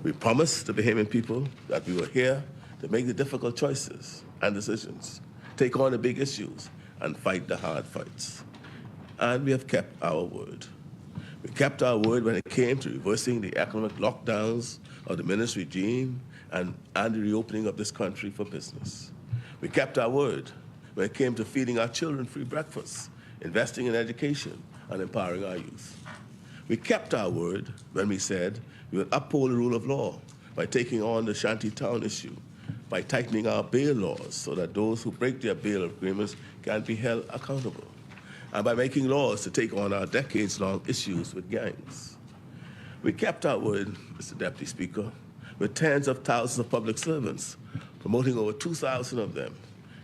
We promised the Bahamian people that we were here to make the difficult choices and decisions, take on the big issues, and fight the hard fights. And we have kept our word. We kept our word when it came to reversing the economic lockdowns of the Menace regime and the reopening of this country for business. We kept our word when it came to feeding our children free breakfast, investing in education, and empowering our youth. We kept our word when we said we would uphold the rule of law by taking on the shantytown issue, by tightening our bail laws so that those who break their bail agreements can be held accountable, and by making laws to take on our decades-long issues with gangs. We kept our word, Mr. Deputy Speaker, with tens of thousands of public servants, promoting over 2,000 of them,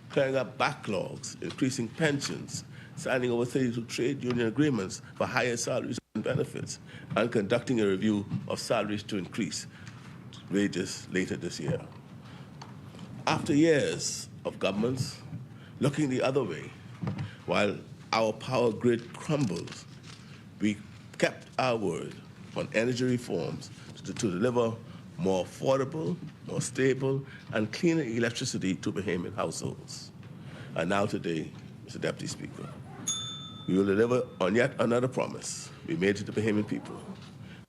clearing up backlogs, increasing pensions, signing over 32 trade union agreements for higher salaries and benefits, and conducting a review of salaries to increase wages later this year. After years of governments looking the other way, while our power grid crumbles, we kept our word on energy reforms to deliver more affordable, more stable, and cleaner electricity to Bahamian households. And now today, Mr. Deputy Speaker, we will deliver on yet another promise we made to the Bahamian people.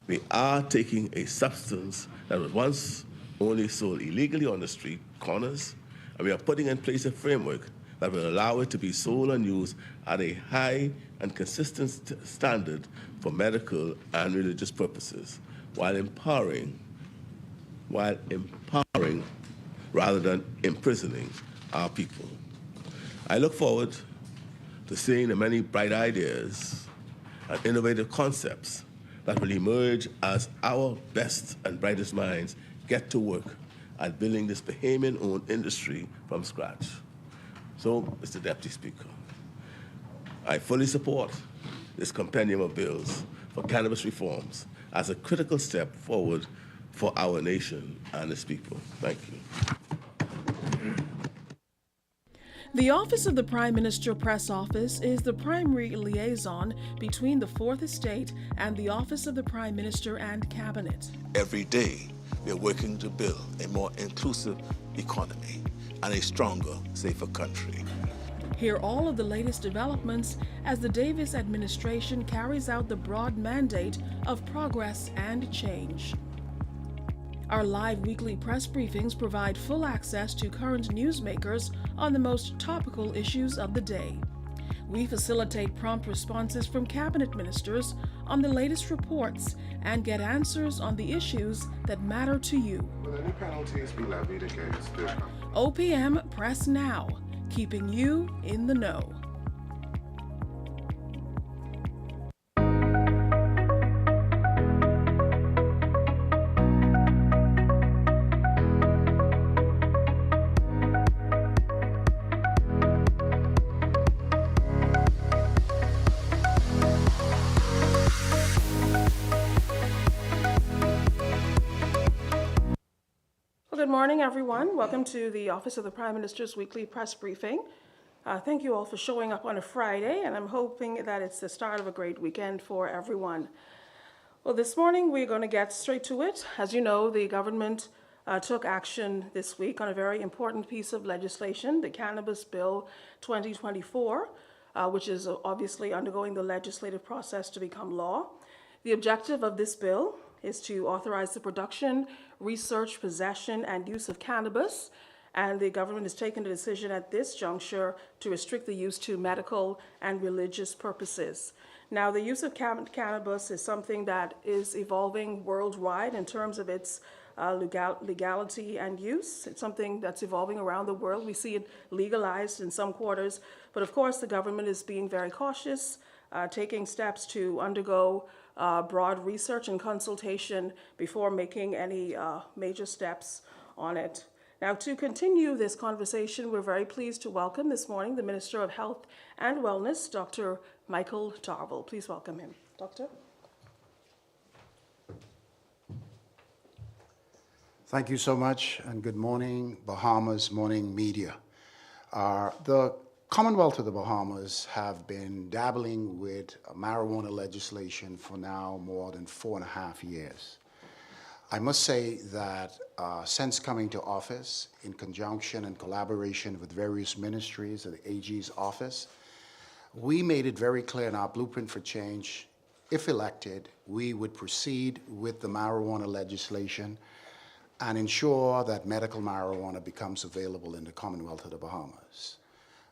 We are taking a substance that was once only sold illegally on the street corners, and we are putting in place a framework that will allow it to be sold and used at a high and consistent standard for medical and religious purposes, while empowering rather than imprisoning our people. I look forward to seeing the many bright ideas and innovative concepts that will emerge as our best and brightest minds get to work at building this Bahamian-owned industry from scratch. So, Mr. Deputy Speaker, I fully support this compendium of bills for cannabis reforms as a critical step forward for our nation and its people. Thank you. The Office of the Prime Minister Press Office is the primary liaison between the Fourth Estate and the Office of the Prime Minister and Cabinet. Every day, we are working to build a more inclusive economy and a stronger, safer country. Hear all of the latest developments as the Davis administration carries out the broad mandate of progress and change. Our live weekly press briefings provide full access to current newsmakers on the most topical issues of the day. We facilitate prompt responses from cabinet ministers on the latest reports and get answers on the issues that matter to you. Will any penalties be levied against the OPM Press Now, keeping you in the know. Good morning, everyone. Welcome to the Office of the Prime Minister's weekly press briefing. Thank you all for showing up on a Friday, and I'm hoping that it's the start of a great weekend for everyone. Well, this morning we're going to get straight to it. As you know, the government took action this week on a very important piece of legislation, the Cannabis Bill 2024, which is obviously undergoing the legislative process to become law. The objective of this bill is to authorize the production, research, possession, and use of cannabis, and the government has taken a decision at this juncture to restrict the use to medical and religious purposes. Now, the use of cannabis is something that is evolving worldwide in terms of its legality and use. It's something that's evolving around the world. We see it legalized in some quarters, but of course the government is being very cautious, taking steps to undergo broad research and consultation before making any major steps on it. Now, to continue this conversation, we're very pleased to welcome this morning the Minister of Health and Wellness, Dr. Michael Tarvel. Please welcome him. Doctor? Thank you so much, and good morning, Bahamas Morning Media. The Commonwealth of the Bahamas have been dabbling with marijuana legislation for now more than 4.5 years. I must say that since coming to office, in conjunction and collaboration with various ministries of the AG's office, we made it very clear in our blueprint for change, if elected, we would proceed with the marijuana legislation and ensure that medical marijuana becomes available in the Commonwealth of the Bahamas.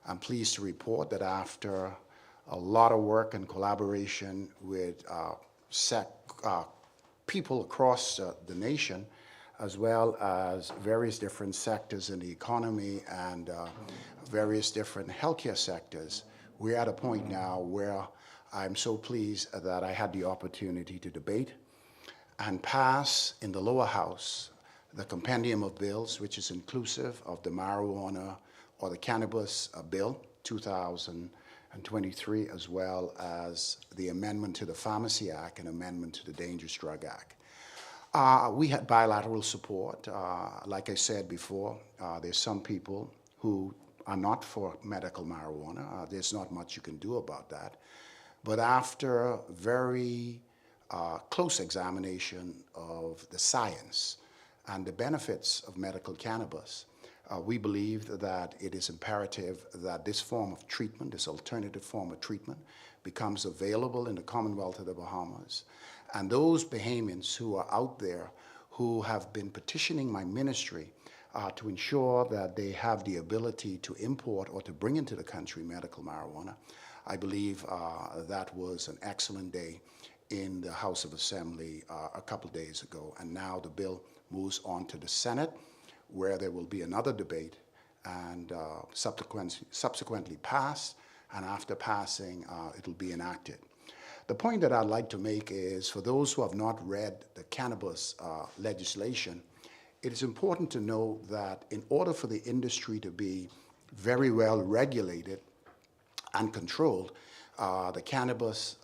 I'm pleased to report that after a lot of work and collaboration with people across the nation, as well as various different sectors in the economy and various different healthcare sectors, we're at a point now where I'm so pleased that I had the opportunity to debate and pass in the lower house the compendium of bills, which is inclusive of the marijuana or the cannabis bill 2023, as well as the amendment to the Pharmacy Act and amendment to the Dangerous Drug Act. We had bilateral support. Like I said before, there's some people who are not for medical marijuana. There's not much you can do about that. But after very close examination of the science and the benefits of medical cannabis, we believe that it is imperative that this form of treatment, this alternative form of treatment, becomes available in the Commonwealth of the Bahamas. And those Bahamians who are out there who have been petitioning my ministry to ensure that they have the ability to import or to bring into the country medical marijuana, I believe that was an excellent day in the House of Assembly a couple days ago. And now the bill moves on to the Senate, where there will be another debate and subsequently passed, and after passing, it'll be enacted. The point that I'd like to make is, for those who have not read the cannabis legislation, it is important to know that in order for the industry to be very well regulated and controlled, the Cannabis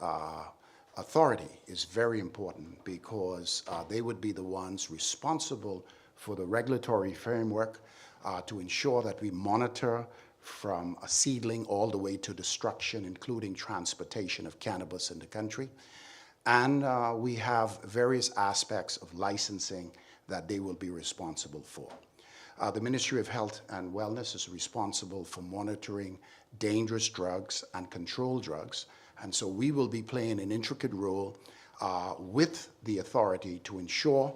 Authority is very important, because they would be the ones responsible for the regulatory framework to ensure that we monitor from a seedling all the way to destruction, including transportation of cannabis in the country. And we have various aspects of licensing that they will be responsible for. The Ministry of Health and Wellness is responsible for monitoring dangerous drugs and controlled drugs. And so we will be playing an intricate role with the authority to ensure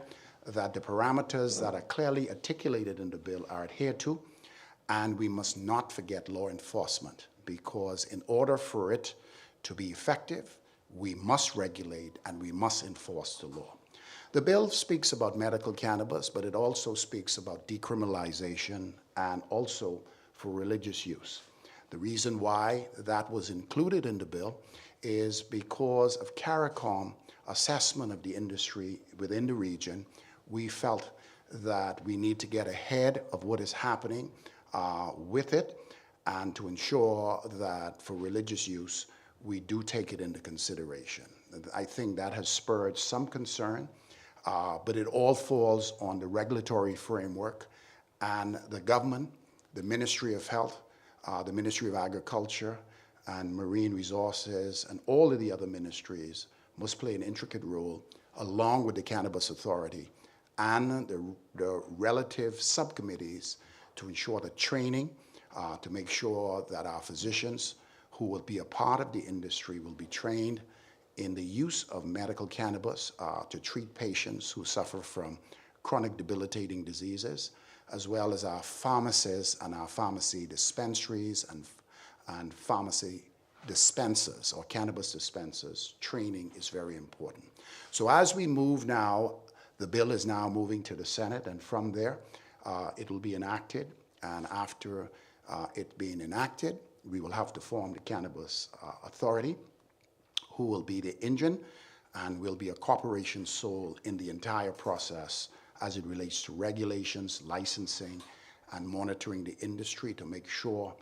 that the parameters that are clearly articulated in the bill are adhered to. And we must not forget law enforcement, because in order for it to be effective, we must regulate and we must enforce the law. The bill speaks about medical cannabis, but it also speaks about decriminalization and also for religious use. The reason why that was included in the bill is because of CARICOM assessment of the industry within the region. We felt that we need to get ahead of what is happening with it, and to ensure that for religious use, we do take it into consideration. I think that has spurred some concern, but it all falls on the regulatory framework, and the government, the Ministry of Health, the Ministry of Agriculture and Marine Resources, and all of the other ministries must play an intricate role, along with the Cannabis Authority and the relative subcommittees, to ensure the training, to make sure that our physicians who will be a part of the industry will be trained in the use of medical cannabis to treat patients who suffer from chronic debilitating diseases, as well as our pharmacists and our pharmacy dispensaries and pharmacy dispensers or cannabis dispensers. Training is very important. So as we move now, the bill is now moving to the Senate, and from there, it will be enacted. And after it being enacted, we will have to form the Cannabis Authority, who will be the engine and will be a corporation soul in the entire process as it relates to regulations, licensing, and monitoring the industry to make sure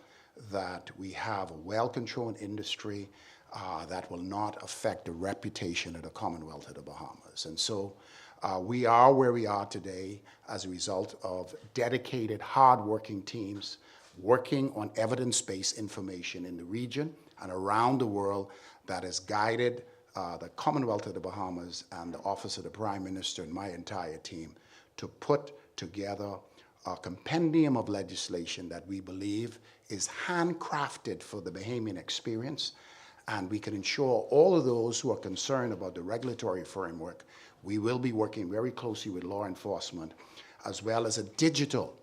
that we have a well-controlled industry that will not affect the reputation of the Commonwealth of the Bahamas. And so we are where we are today as a result of dedicated, hard-working teams working on evidence-based information in the region and around the world that has guided the Commonwealth of the Bahamas and the Office of the Prime Minister and my entire team to put together a compendium of legislation that we believe is handcrafted for the Bahamian experience, and we can ensure all of those who are concerned about the regulatory framework. We will be working very closely with law enforcement, as well as a digital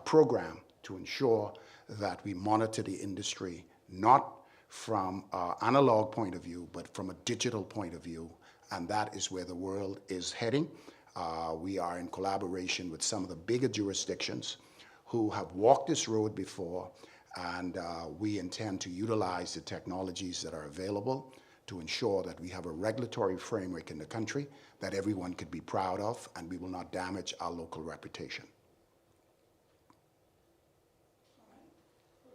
program to ensure that we monitor the industry, not from an analog point of view, but from a digital point of view, and that is where the world is heading. We are in collaboration with some of the bigger jurisdictions who have walked this road before, and we intend to utilize the technologies that are available to ensure that we have a regulatory framework in the country that everyone could be proud of, and we will not damage our local reputation.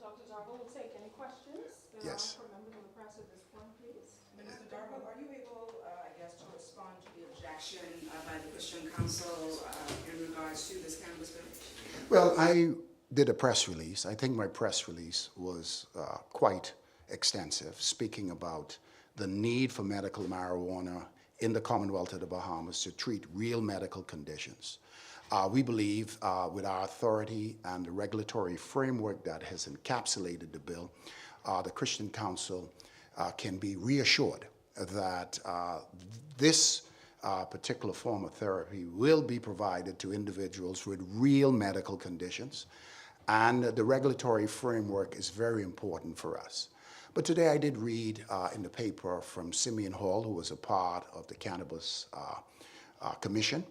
Dr. Darbo will take any questions. Yes. For members of the press at this point, please. Mr. Darbo, are you able, to respond to the objection by the Christian Council in regards to this cannabis bill? Well, I did a press release. I think my press release was quite extensive, speaking about the need for medical marijuana in the Commonwealth of the Bahamas to treat real medical conditions. We believe with our authority and the regulatory framework that has encapsulated the bill, the Christian Council can be reassured that this particular form of therapy will be provided to individuals with real medical conditions, and the regulatory framework is very important for us. But today I did read in the paper from Simeon Hall, who was a part of the Cannabis Commission,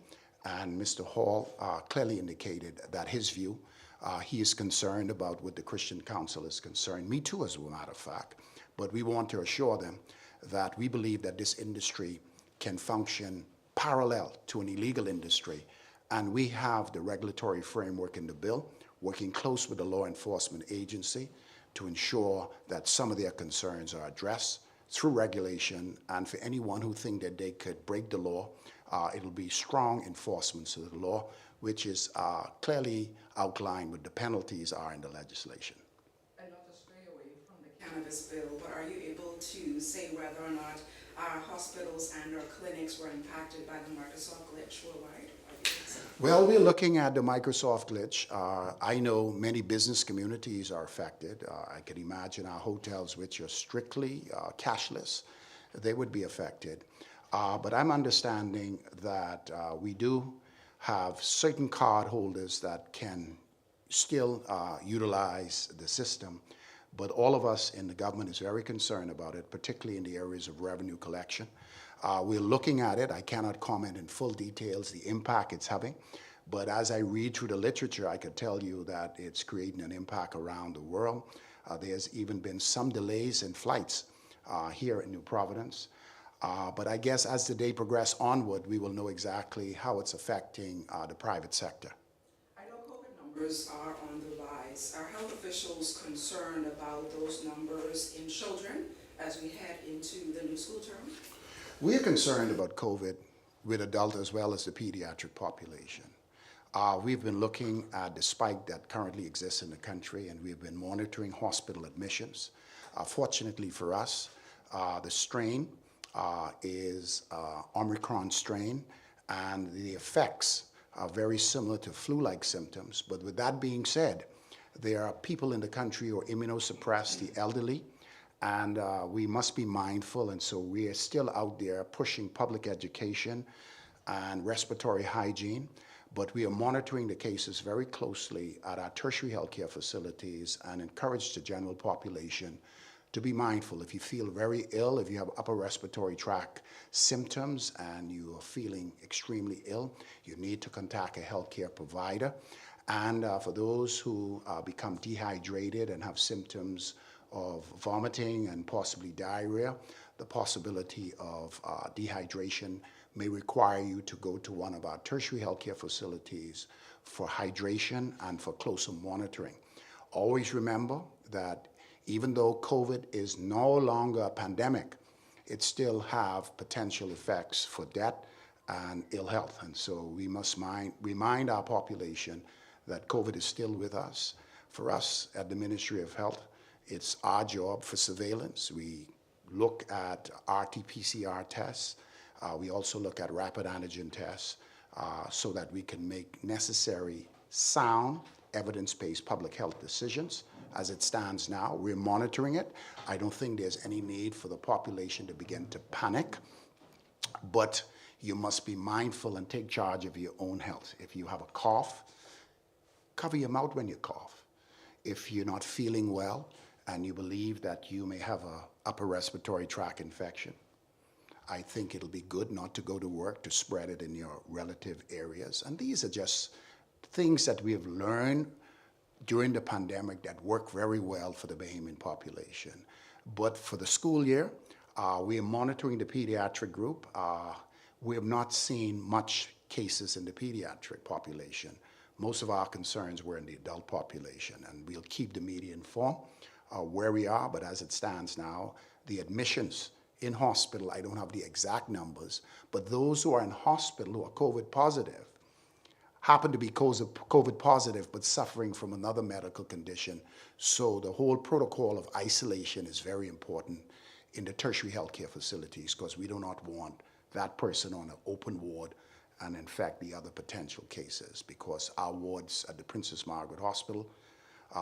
and Mr. Hall clearly indicated that his view, he is concerned about what the Christian Council is concerned. Me too, as a matter of fact. But we want to assure them that we believe that this industry can function parallel to an illegal industry, and we have the regulatory framework in the bill, working close with the law enforcement agency to ensure that some of their concerns are addressed through regulation, and for anyone who think that they could break the law, it'll be strong enforcement of the law, which is clearly outlined what the penalties are in the legislation. And not to stray away from the cannabis bill, but are you able to say whether or not our hospitals and our clinics were impacted by the Microsoft glitch worldwide? Well, we're looking at the Microsoft glitch. I know many business communities are affected. I can imagine our hotels, which are strictly cashless, they would be affected. But I'm understanding that we do have certain card holders that can still utilize the system. But all of us in the government is very concerned about it, particularly in the areas of revenue collection. We're looking at it. I cannot comment in full details the impact it's having, but as I read through the literature, I could tell you that it's creating an impact around the world. There's even been some delays in flights here in New Providence. But I guess as the day progresses onward, we will know exactly how it's affecting the private sector. I know COVID numbers are on the rise. Are health officials concerned about those numbers in children as we head into the new school term? We are concerned about COVID with adult as well as the pediatric population. We've been looking at the spike that currently exists in the country, and we've been monitoring hospital admissions. Fortunately for us, the strain is Omicron strain, and the effects are very similar to flu-like symptoms. But with that being said, there are people in the country who are immunosuppressed, the elderly, and we must be mindful, and so we are still out there pushing public education and respiratory hygiene, but we are monitoring the cases very closely at our tertiary healthcare facilities and encourage the general population to be mindful. If you feel very ill, if you have upper respiratory tract symptoms and you are feeling extremely ill, you need to contact a healthcare provider. And for those who become dehydrated and have symptoms of vomiting and possibly diarrhea, the possibility of dehydration may require you to go to one of our tertiary healthcare facilities for hydration and for closer monitoring. Always remember that even though COVID is no longer a pandemic, it still have potential effects for death and ill health. And so we must remind our population that COVID is still with us. For us at the Ministry of Health, it's our job for surveillance. We look at RT-PCR tests. We also look at rapid antigen tests so that we can make necessary sound, evidence-based public health decisions. As it stands now, we're monitoring it. I don't think there's any need for the population to begin to panic, but you must be mindful and take charge of your own health. If you have a cough, cover your mouth when you cough. If you're not feeling well and you believe that you may have an upper respiratory tract infection, I think it'll be good not to go to work to spread it in your relative areas. And these are just things that we have learned during the pandemic that work very well for the Bahamian population. But for the school year, we are monitoring the pediatric group. We have not seen much cases in the pediatric population. Most of our concerns were in the adult population, and we'll keep the media informed where we are, but as it stands now, the admissions in hospital, I don't have the exact numbers, but those who are in hospital who are COVID positive happen to be COVID positive but suffering from another medical condition. So the whole protocol of isolation is very important in the tertiary healthcare facilities because we do not want that person on an open ward and infect the other potential cases, because our wards at the Princess Margaret Hospital,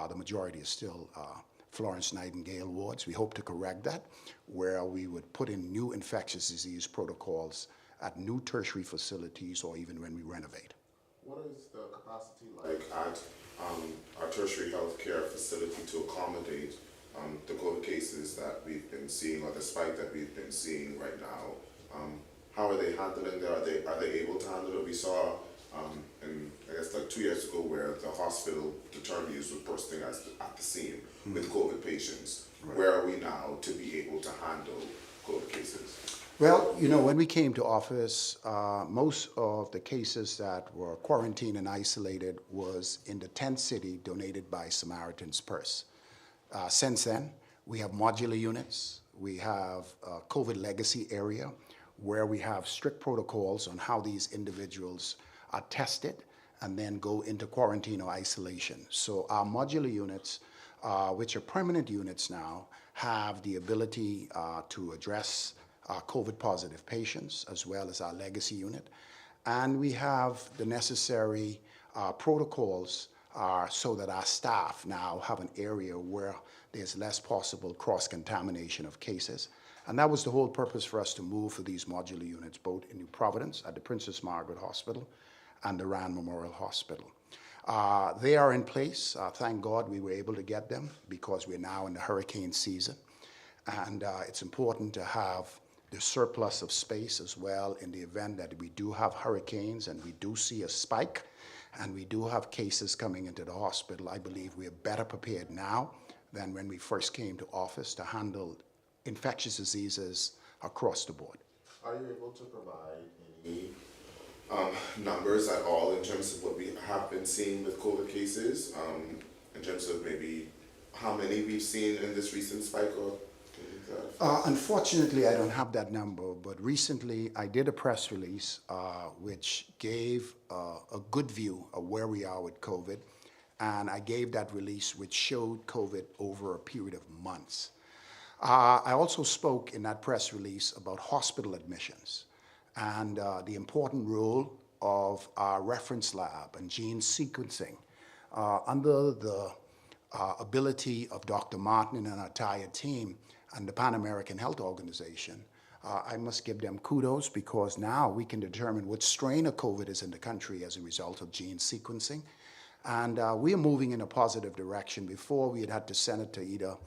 the majority is still Florence Nightingale wards. We hope to correct that, where we would put in new infectious disease protocols at new tertiary facilities or even when we renovate. What is the capacity like at our tertiary healthcare facility to accommodate the COVID cases that we've been seeing, or the spike that we've been seeing right now? How are they handling that? Are they able to handle it? We saw, in, I guess like 2 years ago, where the hospital, the terminals were bursting at the seam with COVID patients. Right. Where are we now to be able to handle COVID cases? Well, you know, when we came to office, most of the cases that were quarantined and isolated was in the tent city donated by Samaritan's Purse. Since then, we have modular units. We have a COVID legacy area where we have strict protocols on how these individuals are tested and then go into quarantine or isolation. So our modular units, which are permanent units now, have the ability to address COVID positive patients as well as our legacy unit. And we have the necessary protocols so that our staff now have an area where there's less possible cross-contamination of cases. And that was the whole purpose for us to move for these modular units, both in New Providence at the Princess Margaret Hospital and the Rand Memorial Hospital. They are in place. Thank God we were able to get them because we're now in the hurricane season. And it's important to have the surplus of space as well in the event that we do have hurricanes and we do see a spike and we do have cases coming into the hospital. I believe we are better prepared now than when we first came to office to handle infectious diseases across the board. Are you able to provide any numbers at all in terms of what we have been seeing with COVID cases, in terms of maybe how many we've seen in this recent spike? Or unfortunately, I don't have that number, but recently I did a press release which gave a good view of where we are with COVID, and I gave that release which showed COVID over a period of months. I also spoke in that press release about hospital admissions and the important role of our reference lab and gene sequencing under the ability of Dr. Martin and our entire team and the Pan American Health Organization. I must give them kudos because now we can determine what strain of COVID is in the country as a result of gene sequencing. And we are moving in a positive direction. Before, we had to send it to either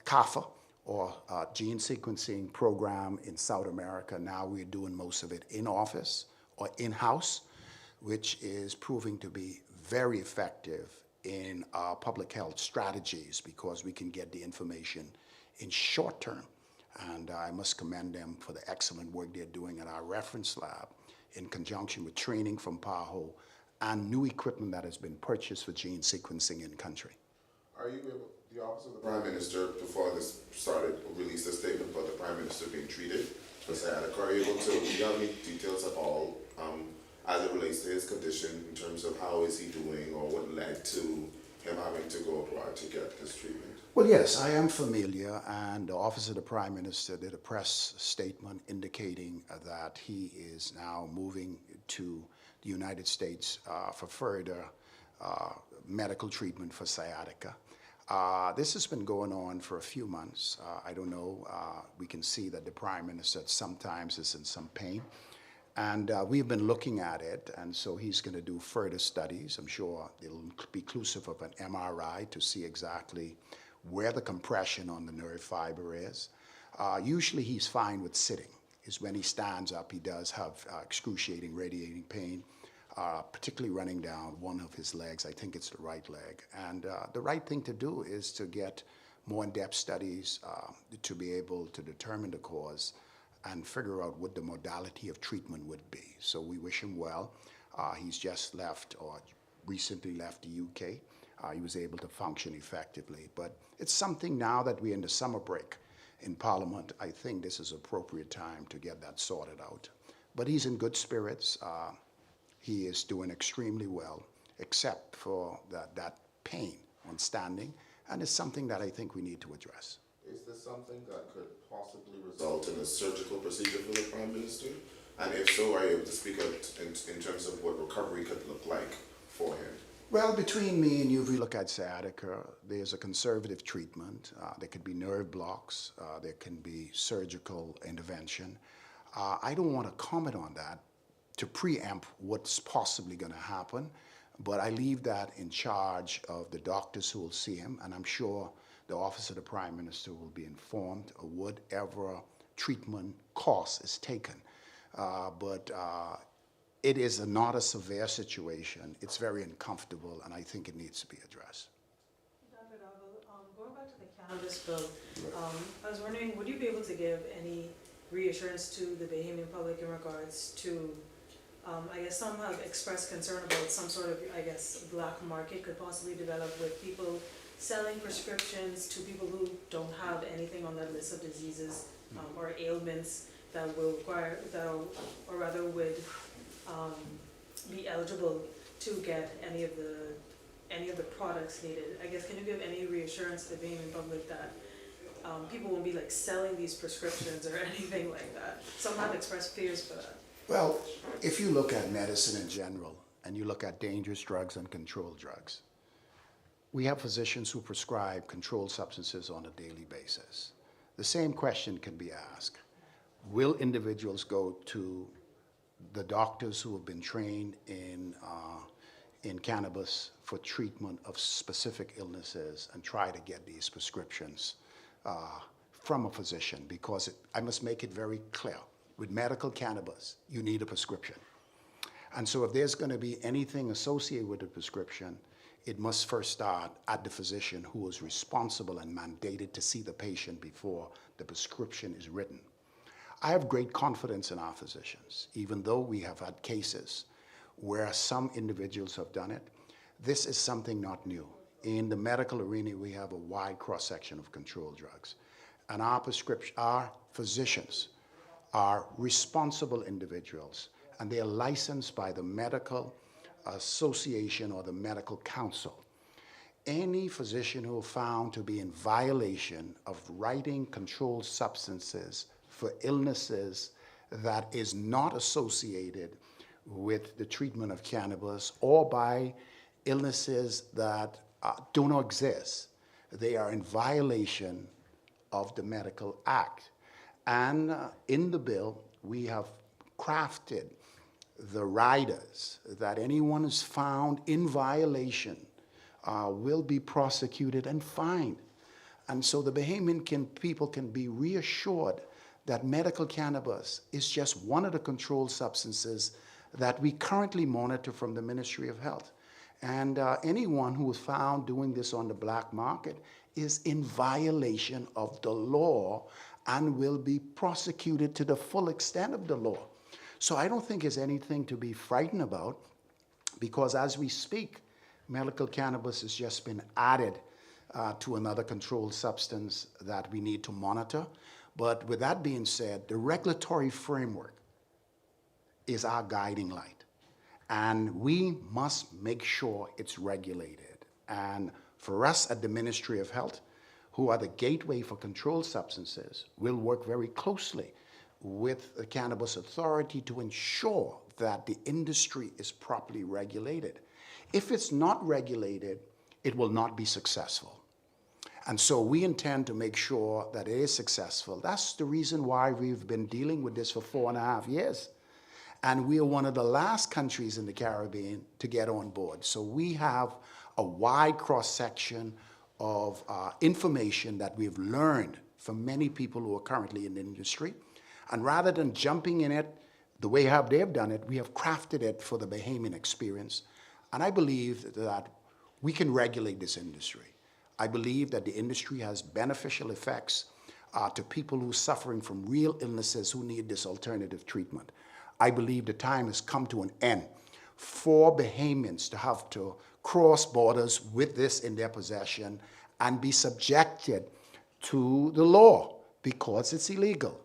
CAFA or gene sequencing program in South America. Now we're doing most of it in office or in-house, which is proving to be very effective in our public health strategies because we can get the information in short term. And I must commend them for the excellent work they're doing at our reference lab in conjunction with training from PAHO and new equipment that has been purchased for gene sequencing in country. Are you able, the Office of the Prime Minister, before this started, released a statement about the Prime Minister being treated for sciatica? Are you able to, do you have any details at all as it relates to his condition in terms of how is he doing or what led to him having to go abroad to get this treatment? Well, yes, I am familiar, and the Office of the Prime Minister did a press statement indicating that he is now moving to the United States for further medical treatment for sciatica. This has been going on for a few months. I don't know. We can see that the Prime Minister sometimes is in some pain. And we've been looking at it, and so he's going to do further studies. I'm sure it'll be inclusive of an MRI to see exactly where the compression on the nerve fiber is. Usually he's fine with sitting. Is when he stands up, he does have excruciating, radiating pain, particularly running down one of his legs. I think it's the right leg. And the right thing to do is to get more in-depth studies to be able to determine the cause and figure out what the modality of treatment would be. So we wish him well. He's just left, or recently left, the UK. He was able to function effectively. But it's something now that we're in the summer break in Parliament. I think this is appropriate time to get that sorted out. But he's in good spirits. He is doing extremely well, except for that pain on standing, and it's something that I think we need to address. Is this something that could possibly result in a surgical procedure for the Prime Minister? And if so, are you able to speak out in terms of what recovery could look like for him? Well, between me and you, if we look at sciatica, there's a conservative treatment. There could be nerve blocks. There can be surgical intervention. I don't want to comment on that to preempt what's possibly going to happen, but I leave that in charge of the doctors who will see him, and I'm sure the Office of the Prime Minister will be informed of whatever treatment course is taken. But it is not a severe situation. It's very uncomfortable, and I think it needs to be addressed. Dr. Dowdle, going back to the cannabis bill, I was wondering, would you be able to give any reassurance to the Bahamian public in regards to, I guess some have expressed concern about some sort of, I guess, black market could possibly develop with people selling prescriptions to people who don't have anything on that list of diseases or ailments that will require, or rather would be eligible to get any of the products needed. I guess, can you give any reassurance to the Bahamian public that people won't be like selling these prescriptions or anything like that? Some have expressed fears for that. Well, if you look at medicine in general, and you look at dangerous drugs and controlled drugs, we have physicians who prescribe controlled substances on a daily basis. The same question can be asked. Will individuals go to the doctors who have been trained in cannabis for treatment of specific illnesses and try to get these prescriptions from a physician? Because I must make it very clear, with medical cannabis, you need a prescription. And so if there's going to be anything associated with the prescription, it must first start at the physician who is responsible and mandated to see the patient before the prescription is written. I have great confidence in our physicians, even though we have had cases where some individuals have done it. This is something not new. In the medical arena, we have a wide cross-section of controlled drugs. And our physicians are responsible individuals, and they are licensed by the medical association or the medical council. Any physician who is found to be in violation of writing controlled substances for illnesses that is not associated with the treatment of cannabis or by illnesses that do not exist, they are in violation of the Medical Act. And in the bill, we have crafted the riders that anyone is found in violation will be prosecuted and fined. And so the Bahamian people can be reassured that medical cannabis is just one of the controlled substances that we currently monitor from the Ministry of Health. And anyone who is found doing this on the black market is in violation of the law and will be prosecuted to the full extent of the law. So I don't think there's anything to be frightened about, because as we speak, medical cannabis has just been added to another controlled substance that we need to monitor. But with that being said, the regulatory framework is our guiding light. And we must make sure it's regulated. And for us at the Ministry of Health, who are the gateway for controlled substances, will work very closely with the Cannabis Authority to ensure that the industry is properly regulated. If it's not regulated, it will not be successful. And so we intend to make sure that it is successful. That's the reason why we've been dealing with this for 4.5 years. And we are one of the last countries in the Caribbean to get on board. So we have a wide cross-section of information that we've learned from many people who are currently in the industry. And rather than jumping in it the way they've done it, we have crafted it for the Bahamian experience. And I believe that we can regulate this industry. I believe that the industry has beneficial effects to people who are suffering from real illnesses who need this alternative treatment. I believe the time has come to an end for Bahamians to have to cross borders with this in their possession and be subjected to the law because it's illegal.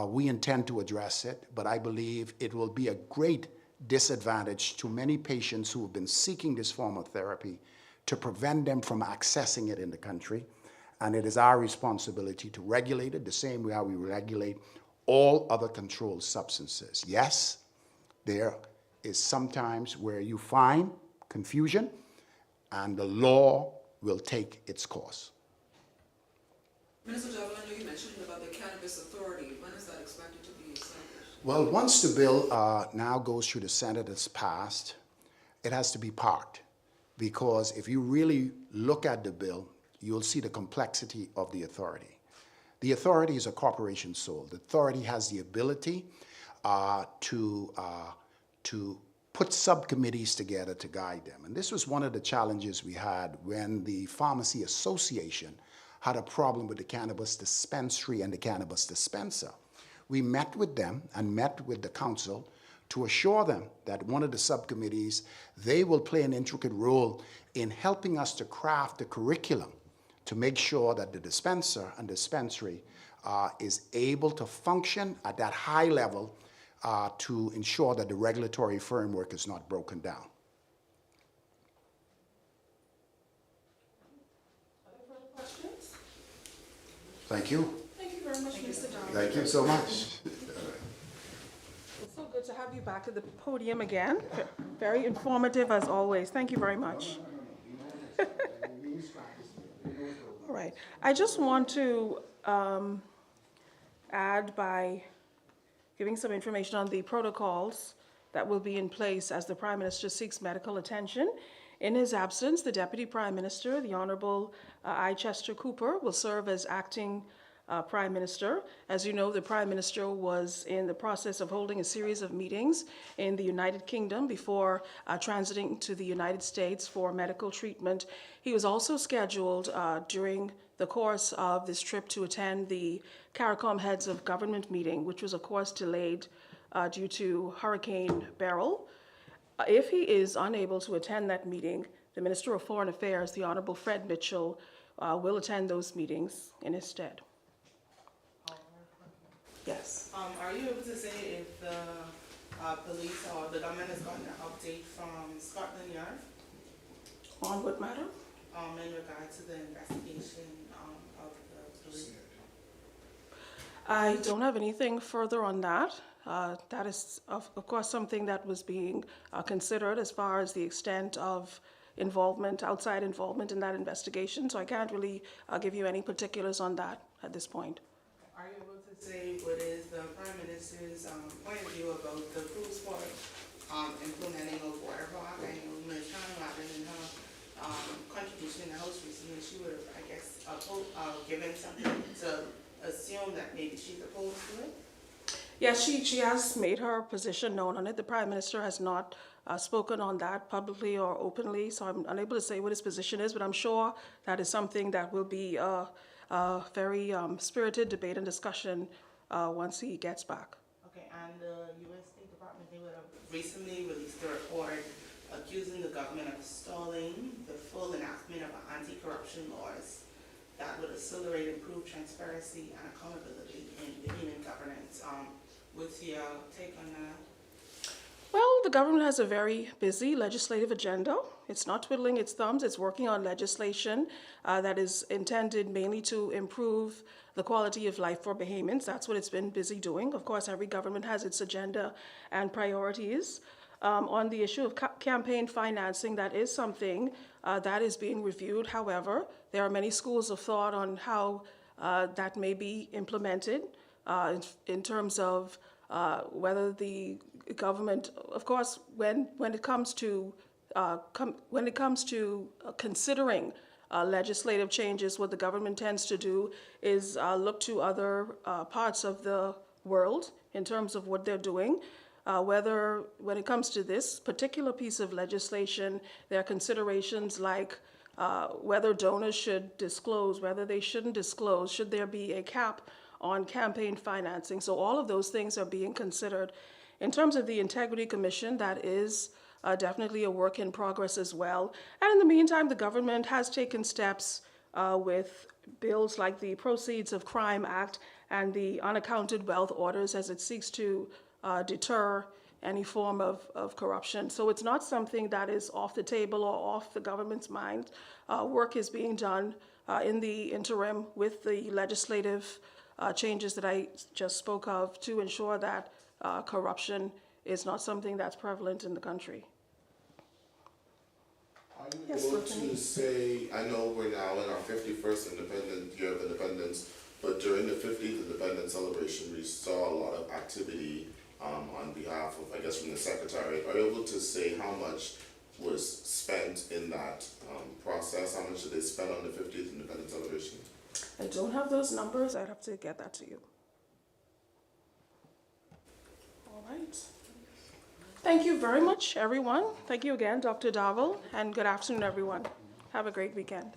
We intend to address it, but I believe it will be a great disadvantage to many patients who have been seeking this form of therapy to prevent them from accessing it in the country. And it is our responsibility to regulate it the same way how we regulate all other controlled substances. Yes, there is sometimes where you find confusion and the law will take its course. Minister Javel, I know you mentioned about the Cannabis Authority. When is that expected to be established? Well, once the bill now goes through the Senate, it's passed, it has to be parked. Because if you really look at the bill, you'll see the complexity of the authority. The authority is a corporation soul. The authority has the ability to put subcommittees together to guide them. And this was one of the challenges we had when the Pharmacy Association had a problem with the cannabis dispensary and the cannabis dispenser. We met with them and met with the council to assure them that one of the subcommittees, they will play an intricate role in helping us to craft the curriculum to make sure that the dispenser and dispensary is able to function at that high level to ensure that the regulatory framework is not broken down. Other further questions? Thank you. Thank you very much, Mr. Donovan. Thank you so much. It's so good to have you back at the podium again. Very informative as always. Thank you very much. All right. I just want to add by giving some information on the protocols that will be in place as the Prime Minister seeks medical attention. In his absence, the Deputy Prime Minister, the Honorable I. Chester Cooper, will serve as acting Prime Minister. As you know, the Prime Minister was in the process of holding a series of meetings in the United Kingdom before transiting to the United States for medical treatment. He was also scheduled during the course of this trip to attend the CARICOM Heads of Government meeting, which was of course delayed due to Hurricane Beryl. If he is unable to attend that meeting, the Minister of Foreign Affairs, the Honorable Fred Mitchell, will attend those meetings in his stead. Yes. Are you able to say if the police or the government has gotten an update from Scotland Yard On what matter? in regard to the investigation of the police? I don't have anything further on that. That is, of course, something that was being considered as far as the extent of involvement, outside involvement in that investigation. So I can't really give you any particulars on that at this point. Are you able to say what is the Prime Minister's point of view about the cruise port implementing a water block? I know Ms. Robin in her contribution in the House recently, she would have, I guess, given something to assume that maybe she's opposed to it. Yes, she has made her position known on it. The Prime Minister has not spoken on that publicly or openly, so I'm unable to say what his position is, but I'm sure that is something that will be a very spirited debate and discussion once he gets back. Okay, and the U.S. State Department, they would have recently released a report accusing the government of stalling the full enactment of anti-corruption laws that would accelerate improved transparency and accountability in Bahamian governance. What's your take on that? Well, the government has a very busy legislative agenda. It's not twiddling its thumbs. It's working on legislation that is intended mainly to improve the quality of life for Bahamians. That's what it's been busy doing. Of course, every government has its agenda and priorities. On the issue of campaign financing, that is something that is being reviewed. However, there are many schools of thought on how that may be implemented in terms of whether the government, of course, when it comes to considering legislative changes, what the government tends to do is look to other parts of the world in terms of what they're doing. Whether, when it comes to this particular piece of legislation, there are considerations like whether donors should disclose, whether they shouldn't disclose, should there be a cap on campaign financing. So all of those things are being considered. In terms of the Integrity Commission, that is definitely a work in progress as well. And in the meantime, the government has taken steps with bills like the Proceeds of Crime Act and the Unaccounted Wealth Orders as it seeks to deter any form of corruption. So it's not something that is off the table or off the government's mind. Work is being done in the interim with the legislative changes that I just spoke of to ensure that corruption is not something that's prevalent in the country. Are you Yes, able Tiffany. to say, I know we're now in our 51st year of independence, but during the 50th independence celebration, we saw a lot of activity on behalf of, I guess, from the Secretariat. Are you able to say how much was spent in that process? How much did they spend on the 50th independence celebration? I don't have those numbers. I'd have to get that to you. All right. Thank you very much, everyone. Thank you again, Dr. Darville, and good afternoon, everyone. Have a great weekend.